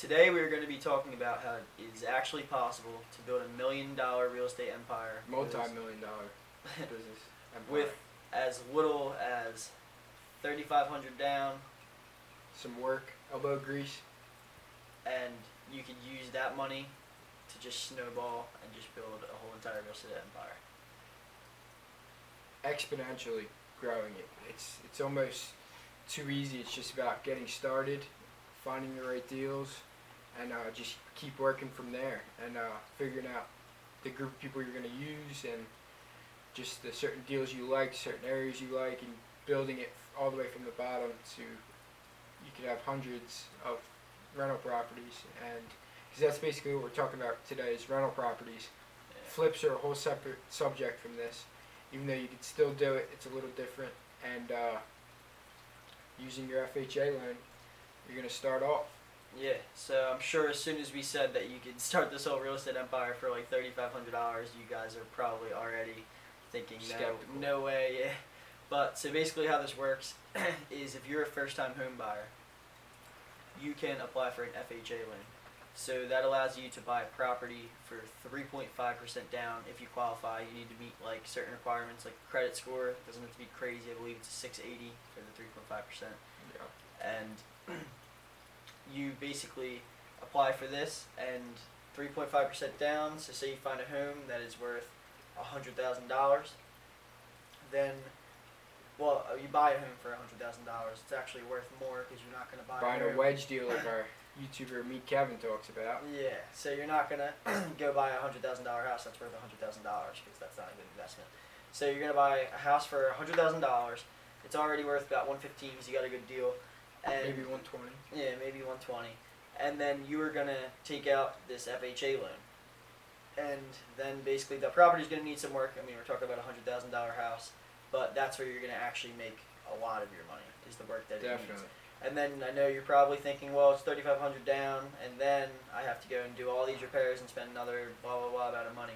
today we are going to be talking about how it is actually possible to build $1 million real estate empire, multi-million-dollar business empire. with as little as $3,500 down, some work, elbow grease. and you could use that money to just snowball and just build a whole entire real estate empire. Exponentially growing it. It's almost too easy. It's just about getting started, finding the right deals, and just keep working from there, and figuring out the group of people you're going to use, and just the certain deals you like, certain areas you like, and building it all the way from the bottom to you could have hundreds of rental properties, and because that's basically what we're talking about today is rental properties. Yeah. Flips are a whole separate subject from this. Even though you can still do it, it's a little different. And using your FHA loan, you're going to start off. Yeah, so I'm sure as soon as we said that you could start this whole real estate empire for like $3,500, you guys are probably already thinking, Skeptical. no way, yeah. But so basically how this works is if you're a first-time home buyer, you can apply for an FHA loan. So that allows you to buy a property for 3.5% down. If you qualify, you need to meet like certain requirements, like credit score. It doesn't have to be crazy. I believe it's 680 for the 3.5%. Yeah. And you basically apply for this, and 3.5% down. So say you find a home that is worth $100,000, then you buy a home for $100,000. It's actually worth more because you're not going to buy Buying a home. a wedge deal like our YouTuber Meet Kevin talks about. Yeah, so you're not gonna go buy a $100,000 house that's worth $100,000 because that's not a good investment. So you're gonna buy a house for $100,000. It's already worth about $115 because you got a good deal. And Maybe 120. Yeah, maybe 120. And then you are gonna take out this FHA loan, and then basically the property's gonna need some work. I mean, we're talking about a $100,000 house, but that's where you're gonna actually make a lot of your money is the work that it needs. Definitely. And then I know you're probably thinking, well, it's $3,500 down, and then I have to go and do all these repairs and spend another blah blah blah amount of money.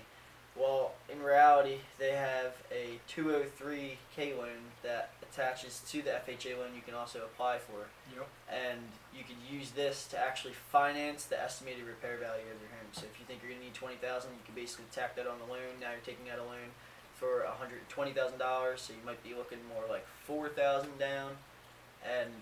Well, in reality, they have a 203K loan that attaches to the FHA loan you can also apply for, Yep. and you could use this to actually finance the estimated repair value of your home. So if you think you're gonna need $20,000, you can basically tack that on the loan. Now you're taking out a loan for $120,000, so you might be looking more like $4,000 down, and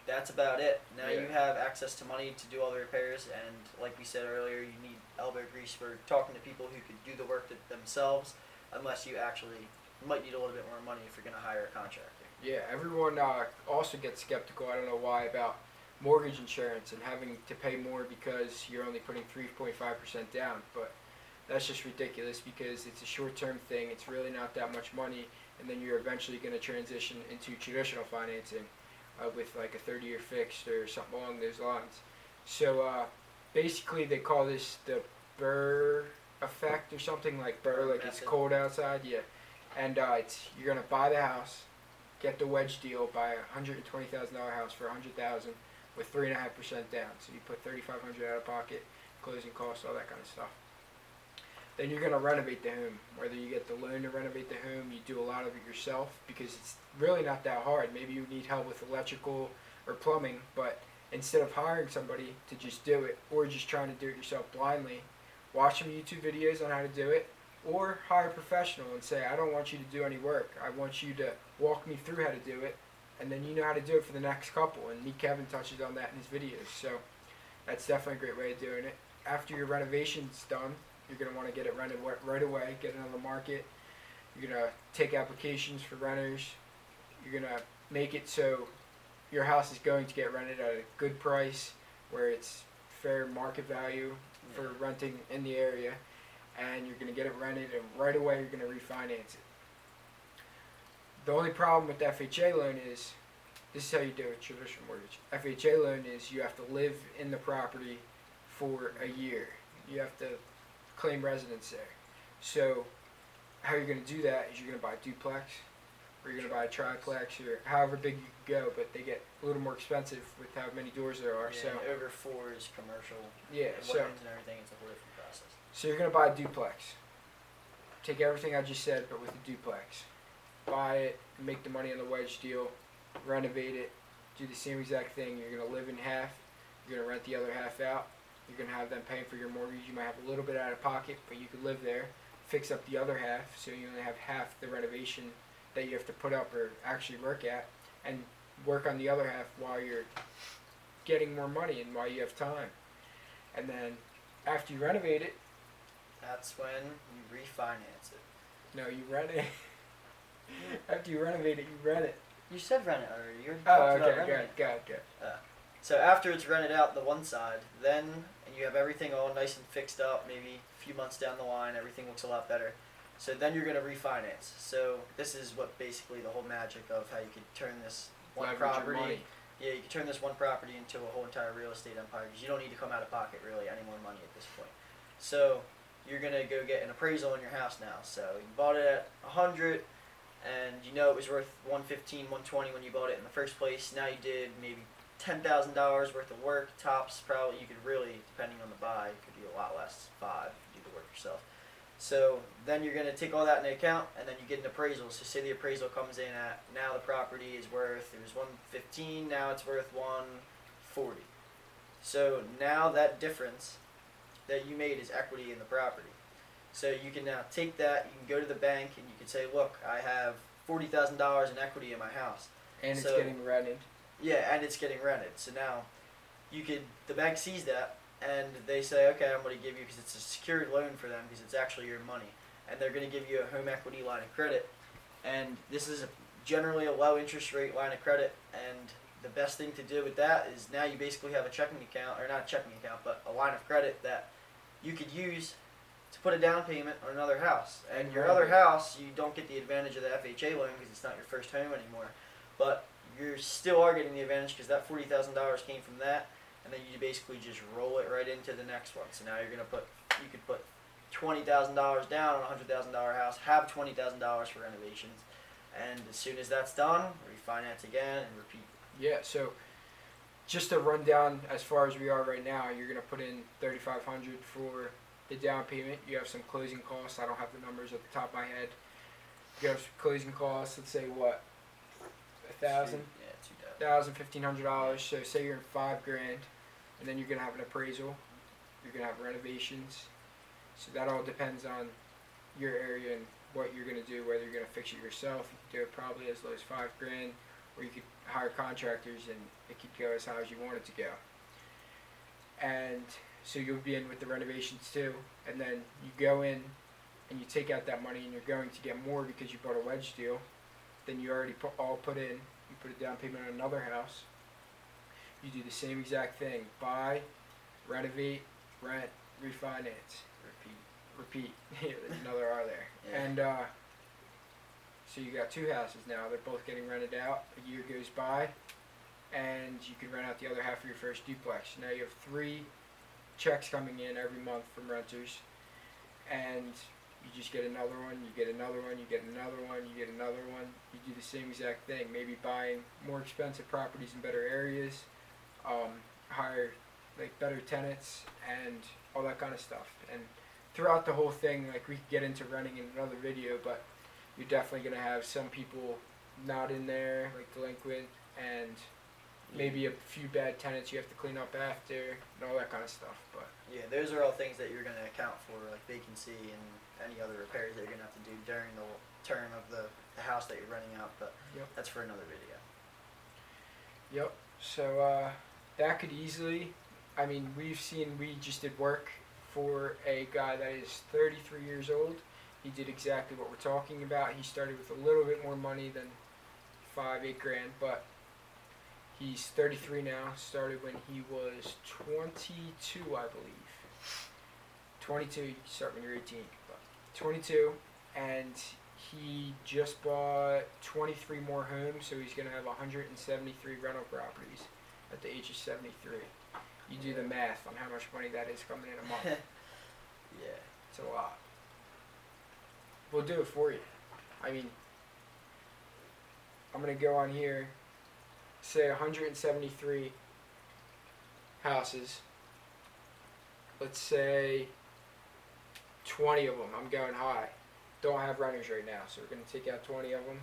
that's about it. Now Yeah. you have access to money to do all the repairs, and like we said earlier, you need elbow grease for talking to people who could do the work themselves, unless you might need a little bit more money if you're going to hire a contractor. Yeah, everyone also gets skeptical, I don't know why, about mortgage insurance and having to pay more because you're only putting 3.5% down. But that's just ridiculous because it's a short-term thing. It's really not that much money, and then you're eventually going to transition into traditional financing with like a 30-year fixed or something along those lines. So basically they call this the Burr effect or something, like Burr, like it's cold outside. Yeah. And you're going to buy the house, get the wedge deal, buy a $120,000 house for $100,000 with 3.5% down. So you put $3,500 out of pocket, closing costs, all that kind of stuff. Then you're going to renovate the home. Whether you get the loan to renovate the home, you do a lot of it yourself because it's really not that hard. Maybe you need help with electrical or plumbing, but instead of hiring somebody to just do it or just trying to do it yourself blindly, watch some YouTube videos on how to do it, or hire a professional and say, I don't want you to do any work. I want you to walk me through how to do it, and then you know how to do it for the next couple. And Meet Kevin touches on that in his videos. So that's definitely a great way of doing it. After your renovation's done, you're going to want to get it rented right away, get it on the market. You're going to take applications for renters. You're going to make it so your house is going to get rented at a good price where it's fair market value for renting in the area. And you're going to get it rented, and right away you're going to refinance it. The only problem with the FHA loan is, this is how you do a traditional mortgage. FHA loan is you have to live in the property for a year. You have to claim residence there. So how you're going to do that is you're going to buy a duplex, or you're going to buy a triplex, or however big you can go, but they get a little more expensive with how many doors there are. Yeah, so over 4 is commercial. Yeah, and so and everything, it's a whole different process. So you're going to buy a duplex. Take everything I just said, but with a duplex. Buy it, make the money on the wedge deal, renovate it, do the same exact thing. You're going to live in half, You're gonna rent the other half out. You're gonna have them paying for your mortgage. You might have a little bit out of pocket, but you could live there. Fix up the other half, so you only have half the renovation that you have to put up or actually work at, and work on the other half while you're getting more money and while you have time. And then after you renovate it, That's when you refinance it. no, you rent it. After you renovate it, you rent it. You said rent it already. You already Oh, talked about okay, renting it. good. So after it's rented out the one side, then and you have everything all nice and fixed up, maybe a few months down the line, everything looks a lot better. So then you're going to refinance. So this is what basically the whole magic of how you could turn this one Leverage your property. money. Yeah, you can turn this one property into a whole entire real estate empire because you don't need to come out of pocket really any more money at this point. So you're going to go get an appraisal on your house now. So you bought it at 100 and you know it was worth 115, 120 when you bought it in the first place. Now you did maybe $10,000 worth of work, tops probably. You could really, depending on the buy, it could be a lot less, 5 if you do the work yourself. So then you're going to take all that into account, and then you get an appraisal. So say the appraisal comes in at, now the property is worth, it was 115, now it's worth 140. So now that difference that you made is equity in the property. So you can now take that, you can go to the bank, and you can say, look, I have $40,000 in equity in my house. And So- it's getting rented. Yeah, and it's getting rented. So now, the bank sees that, and they say, okay, I'm going to give you, because it's a secured loan for them, because it's actually your money, and they're going to give you a home equity line of credit. And this is generally a low interest rate line of credit, and the best thing to do with that is now you basically have a checking account, or not a checking account, but a line of credit that you could use to put a down payment on another house. And your other house, you don't get the advantage of the FHA loan because it's not your first home anymore. But you still are getting the advantage because that $40,000 came from that, and then you basically just roll it right into the next one. So now you could put $20,000 down on a $100,000 house, have $20,000 for renovations, and as soon as that's done, refinance again and repeat. Yeah, so just to run down as far as we are right now, you're gonna put in $3,500 for the down payment. You have some closing costs. I don't have the numbers at the top of my head. You have some closing costs. Let's say what, $1,000, Yeah, $1,500. So say you're in $5,000, and then you're gonna have an appraisal. You're gonna have renovations. So that all depends on your area and what you're gonna do. Whether you're gonna fix it yourself, you could do it probably as low as $5,000, or you could hire contractors and it could go as high as you want it to go. And so you'll be in with the renovations too, and then you go in and you take out that money, and you're going to get more because you bought a wedge deal than you already put in. You put a down payment on another house. You do the same exact thing: buy, renovate, rent, refinance, repeat. There's another R there. Yeah. And so you got 2 houses now. They're both getting rented out. A year goes by, and you can rent out the other half of your first duplex. Now you have 3 checks coming in every month from renters, and you just get another one, you get another one, you get another one, you get another one. You do the same exact thing. Maybe buying more expensive properties in better areas, hire like better tenants, and all that kind of stuff. And throughout the whole thing, like we could get into renting in another video, but you're definitely gonna have some people not in there, like delinquent, and maybe a few bad tenants you have to clean up after, and all that kind of stuff. But Yeah, those are all things that you're going to account for, like vacancy and any other repairs that you're going to have to do during the term of the house that you're renting out, but Yep. that's for another video. yep. So that could easily, I mean, we just did work for a guy that is 33 years old. He did exactly what we're talking about. He started with a little bit more money than $8 grand, but he's 33 now. Started when he was 22, I believe. 22. You start when you're 18, but 22, and he just bought 23 more homes, so he's gonna have 173 rental properties at the age of 73. You do the math on how much money that is coming in a month. Yeah. It's a lot. We'll do it for you. I mean, I'm gonna go on here, say 173 houses. Let's say 20 of them, I'm going high, don't have renters right now, so we're gonna take out 20 of them.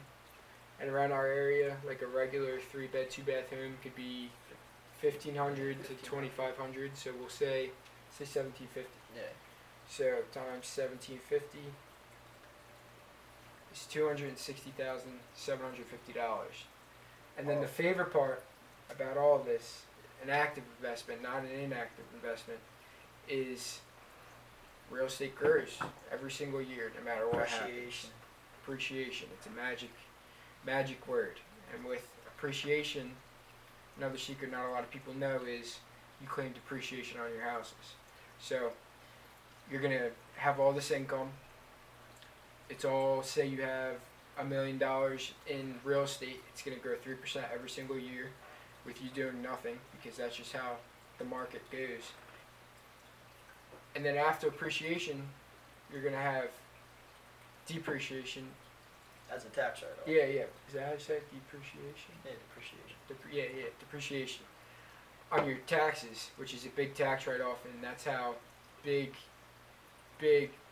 And around our area, like a regular 3-bed, 2-bath home could be $1,500 to $2,500. So we'll say $1,750. Yeah. So times $1,750 is $260,750. And then the favorite part about all of this, an active investment, not an inactive investment, is real estate grows every single year, no matter what happens. Appreciation. Appreciation. It's a magic word. And with appreciation, another secret not a lot of people know is you claim depreciation on your houses. So you're gonna have all this income. It's all, say you have $1 million in real estate, it's gonna grow 3% every single year with you doing nothing, because that's just how the market goes. And then after appreciation, you're gonna have depreciation. As a tax write-off. Yeah. Is that how you say it? Depreciation? Yeah, depreciation. Depreciation on your taxes, which is a big tax write-off, and that's how big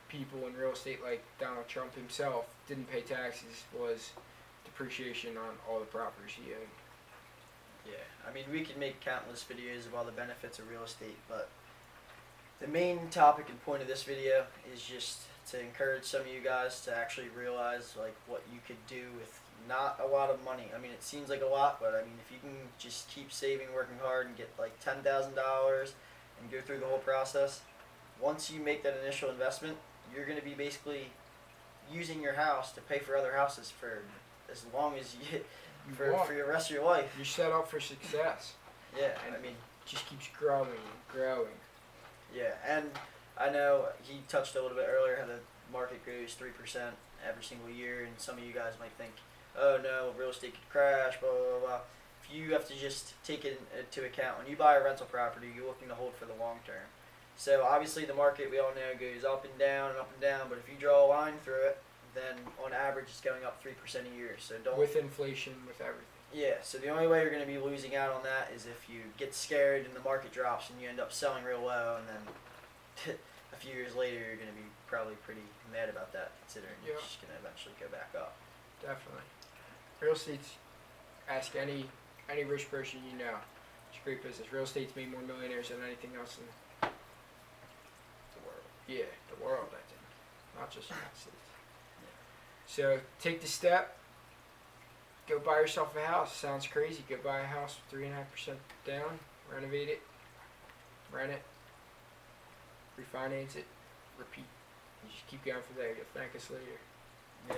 people in real estate like Donald Trump himself didn't pay taxes, was depreciation on all the properties he owned. Yeah, I mean, we could make countless videos of all the benefits of real estate, but the main topic and point of this video is just to encourage some of you guys to actually realize like what you could do with not a lot of money. I mean, it seems like a lot, but I mean, if you can just keep saving, working hard, and get like $10,000 and go through the whole process, once you make that initial investment, you're going to be basically using your house to pay for other houses for as long as you for the rest of your life. You're set up for success. Yeah, And I mean, it just keeps growing and growing. yeah, and I know he touched a little bit earlier how the market grows 3% every single year, and some of you guys might think, oh no, real estate could crash, blah, blah, blah. If you have to just take it into account, when you buy a rental property, you're looking to hold for the long term. So obviously the market, we all know, goes up and down, but if you draw a line through it, then on average it's going up 3% a year. So don't... With inflation, with everything. Yeah, so the only way you're going to be losing out on that is if you get scared and the market drops and you end up selling real low, and then a few years later you're going to be probably pretty mad about that, considering it's just going to eventually go back up. Definitely. Real estate's, ask any rich person you know. It's a great business. Real estate's made more millionaires than anything else in The world. the world, I think. Not just the United States. So take the step. Go buy yourself a house. Sounds crazy. Go buy a house with 3.5% down. Renovate it. Rent it. Refinance it. Repeat. You just keep going from there. You'll thank us later. Yeah.